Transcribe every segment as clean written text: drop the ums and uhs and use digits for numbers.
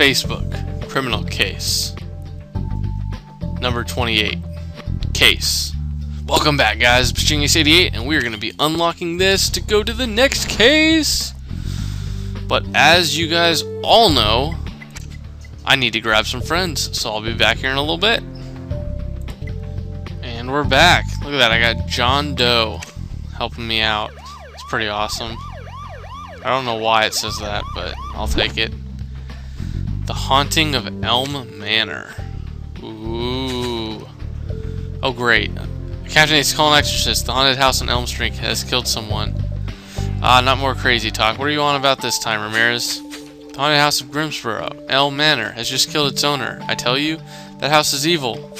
Facebook, criminal case. Number 28. Case. Welcome back, guys. It's Genius88, and we're going to be unlocking this to go to the next case. But as you guys all know, I need to grab some friends, so I'll be back here in a little bit. And we're back. Look at that, I got John Doe helping me out. It's pretty awesome. I don't know why it says that, but I'll take it. The Haunting of Elm Manor. Ooh. Oh, great. Captain Ace, call an exorcist. The haunted house on Elm Street has killed someone. Not more crazy talk. What are you on about this time, Ramirez? The haunted house of Grimsboro, Elm Manor, has just killed its owner. I tell you, that house is evil.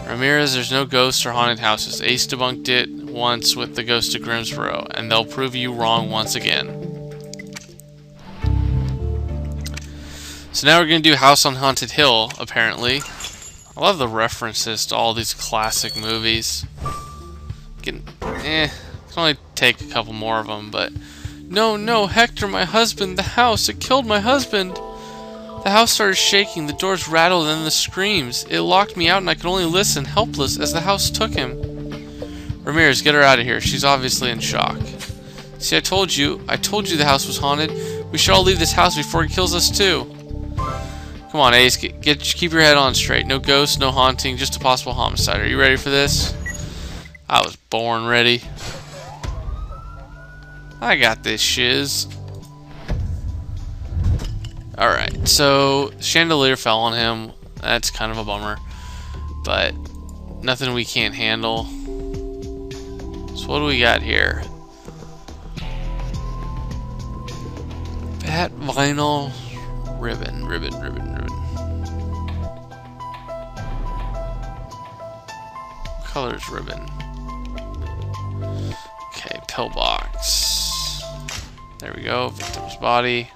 Ramirez, there's no ghosts or haunted houses. Ace debunked it once with the ghost of Grimsboro, and they'll prove you wrong once again. So now we're going to do House on Haunted Hill, apparently. I love the references to all these classic movies. Can only take a couple more of them, but... No, Hector, my husband, the house, it killed my husband. The house started shaking, the doors rattled, and the screams. It locked me out and I could only listen, helpless, as the house took him. Ramirez, get her out of here. She's obviously in shock. See, I told you the house was haunted. We should all leave this house before it kills us too. Come on, Ace, keep your head on straight. No ghosts, no haunting, just a possible homicide. Are you ready for this? I was born ready. I got this shiz. Alright, so chandelier fell on him. That's kind of a bummer. But nothing we can't handle. So what do we got here? Fat vinyl ribbon. What color is ribbon? Okay, pillbox. There we go, victim's body.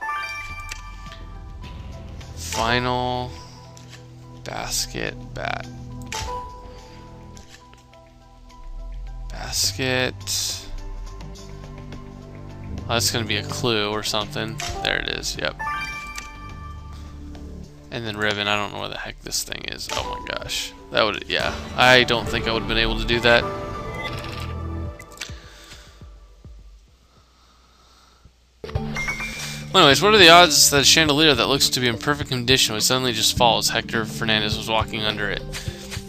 Vinyl basket bat. Basket. Oh, that's gonna be a clue or something. There it is, yep. And then ribbon, I don't know where the heck this thing is. Oh my gosh. That would, yeah. I don't think I would have been able to do that. Well, anyways, what are the odds that a chandelier that looks to be in perfect condition would suddenly just fall as Hector Fernandez was walking under it?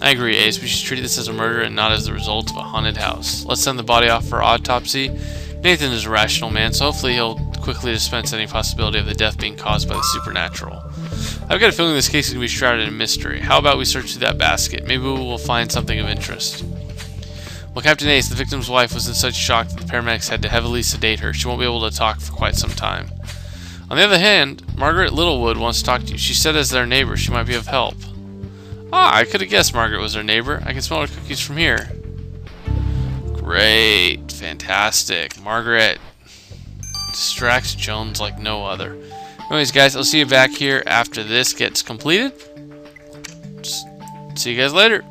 I agree, Ace. We should treat this as a murder and not as the result of a haunted house. Let's send the body off for autopsy. Nathan is a rational man, so hopefully he'll quickly dispense any possibility of the death being caused by the supernatural. I've got a feeling this case is going to be shrouded in mystery. How about we search through that basket? Maybe we will find something of interest. Well, Captain Ace, the victim's wife, was in such shock that the paramedics had to heavily sedate her. She won't be able to talk for quite some time. On the other hand, Margaret Littlewood wants to talk to you. She said as their neighbor, she might be of help. Ah, I could have guessed Margaret was their neighbor. I can smell her cookies from here. Great. Fantastic. Margaret distracts Jones like no other. Anyways, guys, I'll see you back here after this gets completed. Just see you guys later.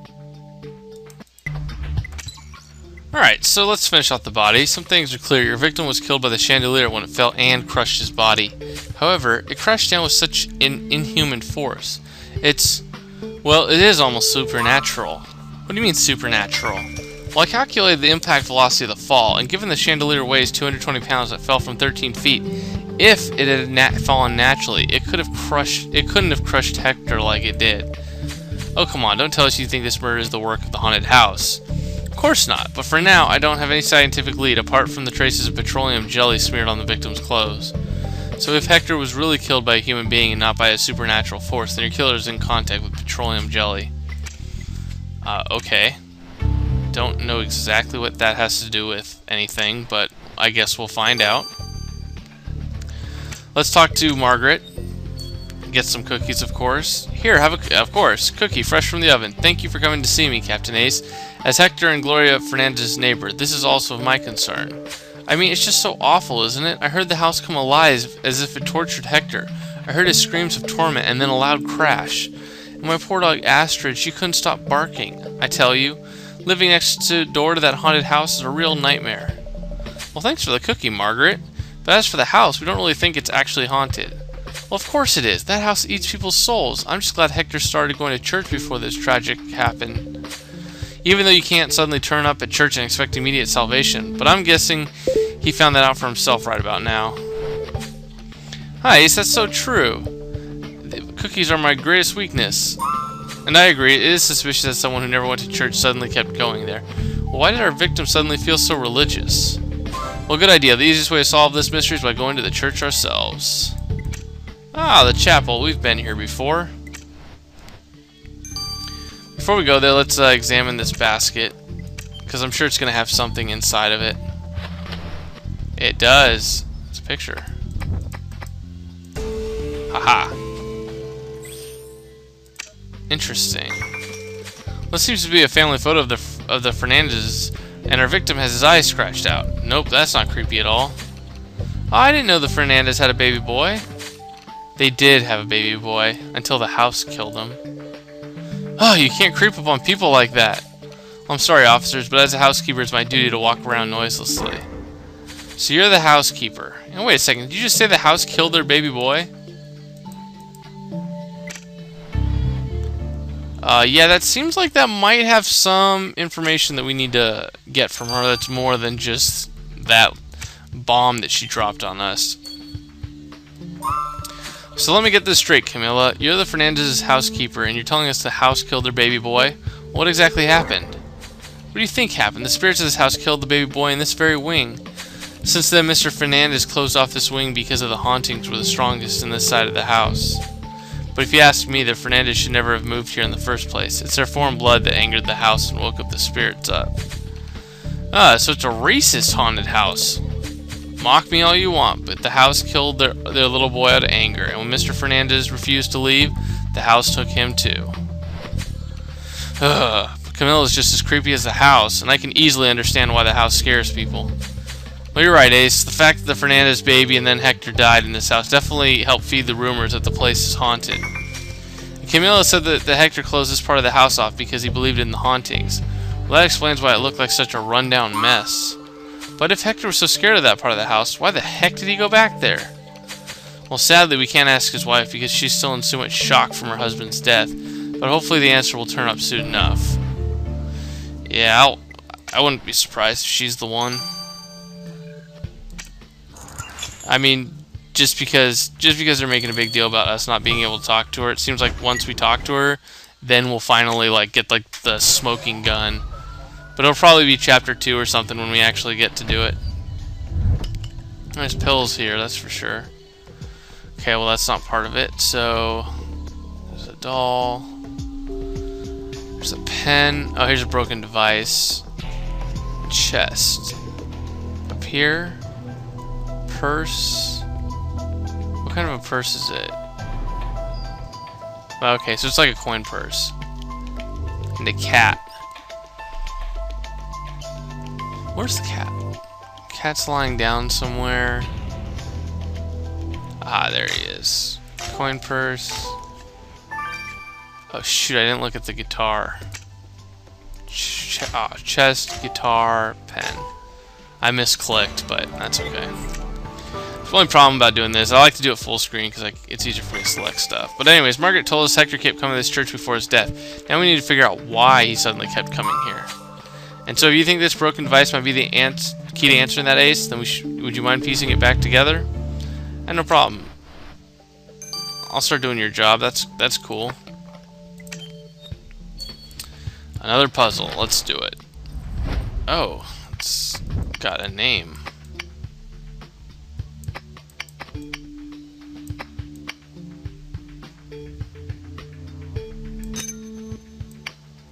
Alright, so let's finish off the body. Some things are clear. Your victim was killed by the chandelier when it fell and crushed his body. However, it crashed down with such an inhuman force. Well, it is almost supernatural. What do you mean supernatural? Well, I calculated the impact velocity of the fall, and given the chandelier weighs 220 pounds that fell from 13 feet, if it had fallen naturally, it couldn't have crushed Hector like it did. Oh, come on, don't tell us you think this murder is the work of the haunted house. Of course not, but for now, I don't have any scientific lead apart from the traces of petroleum jelly smeared on the victim's clothes. So if Hector was really killed by a human being and not by a supernatural force, then your killer is in contact with petroleum jelly. Okay. Don't know exactly what that has to do with anything, but I guess we'll find out. Let's talk to Margaret. Get some cookies, of course. Here, of course, cookie fresh from the oven. Thank you for coming to see me, Captain Ace. As Hector and Gloria Fernandez's neighbor, this is also of my concern. I mean, it's just so awful, isn't it? I heard the house come alive as if it tortured Hector. I heard his screams of torment and then a loud crash. And my poor dog Astrid, she couldn't stop barking. I tell you, living next door to that haunted house is a real nightmare. Well, thanks for the cookie, Margaret. But as for the house, we don't really think it's actually haunted. Well, of course it is. That house eats people's souls. I'm just glad Hector started going to church before this tragic happened. Even though you can't suddenly turn up at church and expect immediate salvation. But I'm guessing he found that out for himself right about now. Hi, Ace, that's so true. The cookies are my greatest weakness. And I agree, it is suspicious that someone who never went to church suddenly kept going there. Well, why did our victim suddenly feel so religious? Well, good idea. The easiest way to solve this mystery is by going to the church ourselves. Ah, the chapel. We've been here before. Before we go there, let's examine this basket, because I'm sure it's going to have something inside of it. It does. It's a picture. Haha. Interesting. This seems to be a family photo of the Fernandezes, and our victim has his eyes scratched out. Nope, that's not creepy at all. Oh, I didn't know the Fernandez had a baby boy. They did have a baby boy, until the house killed him. Oh, you can't creep up on people like that. Well, I'm sorry, officers, but as a housekeeper, it's my duty to walk around noiselessly. So you're the housekeeper. And wait a second, did you just say the house killed their baby boy? Yeah, that seems like that might have some information that we need to get from her that's more than just that bomb that she dropped on us. So let me get this straight, Camilla. You're the Fernandez's housekeeper, and you're telling us the house killed their baby boy? What exactly happened? What do you think happened? The spirits of this house killed the baby boy in this very wing. Since then, Mr. Fernandez closed off this wing because of the hauntings were the strongest in this side of the house. But if you ask me, the Fernandez should never have moved here in the first place. It's their foreign blood that angered the house and woke up the spirits up. Ah, so it's a racist haunted house. Mock me all you want, but the house killed their little boy out of anger, and when Mr. Fernandez refused to leave, the house took him too. Camilla is just as creepy as the house, and I can easily understand why the house scares people. Well, you're right, Ace. The fact that the Fernandez baby and then Hector died in this house definitely helped feed the rumors that the place is haunted. And Camilla said that Hector closed this part of the house off because he believed in the hauntings. Well, that explains why it looked like such a rundown mess. But if Hector was so scared of that part of the house, why the heck did he go back there? Well, sadly, we can't ask his wife because she's still in so much shock from her husband's death, but hopefully the answer will turn up soon enough. Yeah, I wouldn't be surprised if she's the one. I mean, just because they're making a big deal about us not being able to talk to her, it seems like once we talk to her, then we'll finally get the smoking gun. But it'll probably be chapter 2 or something when we actually get to do it. There's pills here, that's for sure. Okay, well that's not part of it. So there's a doll. There's a pen. Oh, here's a broken device. Chest. Up here. Purse. What kind of a purse is it? Okay, so it's like a coin purse. And a cat. Where's the cat? Cat's lying down somewhere. Ah, there he is. Coin purse. Oh shoot, I didn't look at the guitar. Chest, guitar, pen. I misclicked, but that's okay. The only problem about doing this, I like to do it full screen because it's easier for me to select stuff. But anyways, Margaret told us Hector kept coming to this church before his death. Now we need to figure out why he suddenly kept coming here. And so if you think this broken device might be the key to answering that, Ace, then would you mind piecing it back together? And no problem. I'll start doing your job. That's cool. Another puzzle. Let's do it. Oh, it's got a name.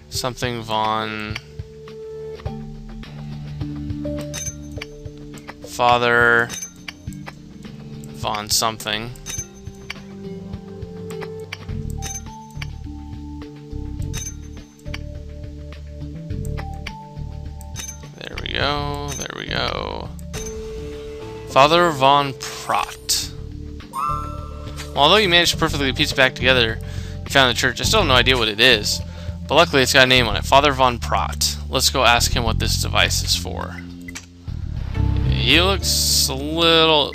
Something Von... Father Von something. There we go, there we go. Father Von Prot. Well, although you managed to perfectly piece it back together, you found the church, I still have no idea what it is. But luckily it's got a name on it, Father Von Prot. Let's go ask him what this device is for. He looks a little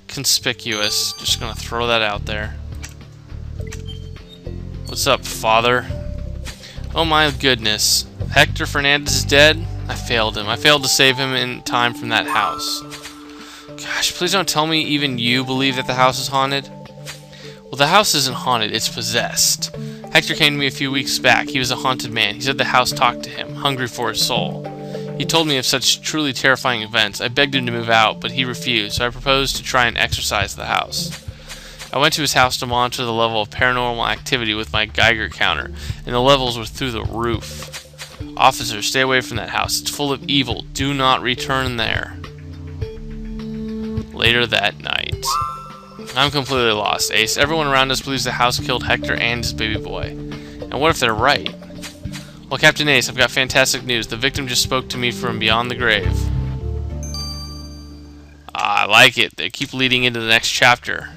conspicuous. Just gonna throw that out there. What's up, father? Oh my goodness. Hector Fernandez is dead? I failed him. I failed to save him in time from that house. Gosh, please don't tell me even you believe that the house is haunted. Well, the house isn't haunted, it's possessed. Hector came to me a few weeks back. He was a haunted man. He said the house talked to him, hungry for his soul. He told me of such truly terrifying events. I begged him to move out, but he refused, so I proposed to try and exorcise the house. I went to his house to monitor the level of paranormal activity with my Geiger counter, and the levels were through the roof. Officers, stay away from that house. It's full of evil. Do not return there. Later that night. I'm completely lost, Ace. Everyone around us believes the house killed Hector and his baby boy. And what if they're right? Well, Captain Ace, I've got fantastic news. The victim just spoke to me from beyond the grave. I like it. They keep leading into the next chapter.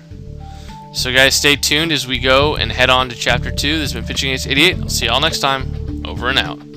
So guys, stay tuned as we go and head on to Chapter 2. This has been Pitching Ace 88. I'll see y'all next time. Over and out.